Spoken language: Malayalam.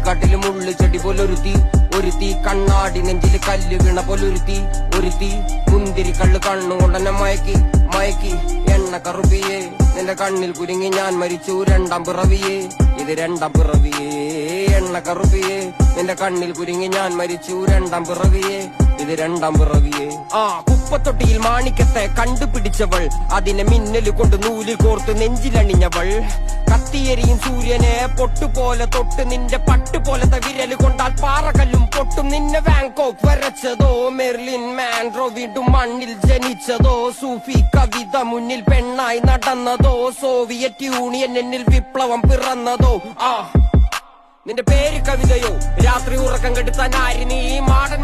മുള്ളിക്കാട്ടില് മുള്ളു ചെടി പോലൊരുത്തി, ഒരുത്തി കണ്ണാടി നെഞ്ചില് കല്ല് വീണ പോലൊരുത്തി, ഒരുത്തി മുന്തിരി കള്ള് കണ്ണുകൊണ്ടെന്നെ മയക്കി മയക്കി. എണ്ണ കറുപ്പിയേ നിന്റെ കണ്ണിൽ കുരുങ്ങി ഞാൻ മരിച്ചു രണ്ടാം പിറവിയേ, ഇത് രണ്ടാം പിറവിയേ. എണ്ണ കറുപ്പിയേ നിന്റെ കണ്ണിൽ കുരുങ്ങി ഞാൻ മരിച്ചു രണ്ടാം പിറവിയേ, ഇത് രണ്ടാം പിറവിയേ. കുപ്പത്തൊട്ടിയിൽ മാണിക്കത്തെ കണ്ടുപിടിച്ചവൾ, അതിനെ മിന്നല് കൊണ്ട് നൂലിൽ കോർത്ത് നെഞ്ചിലണിഞ്ഞവൾ. കത്തിയെരിയും സൂര്യനെ പൊട്ടുപോലെ തൊട്ട് നിന്റെ പട്ടുപോലത്തെ വിരല് കൊണ്ടാൽ പാറകല്ലും പൊട്ടും. നിന്നെ വാങ്കോക്ക് വരച്ചതോ മെർലിൻ മാൻഡ്രോ വീണ്ടും മണ്ണിൽ ജനിച്ചതോ, സൂഫി കവിത മുന്നിൽ പെണ്ണായി നടന്നതോ, സോവിയറ്റ് യൂണിയൻ എന്നിൽ വിപ്ലവം പിറന്നതോ. നിന്റെ പേര് കവിതയോ രാത്രി ഉറക്കം കെടുത്താൻ ആര് നീ മാടൻ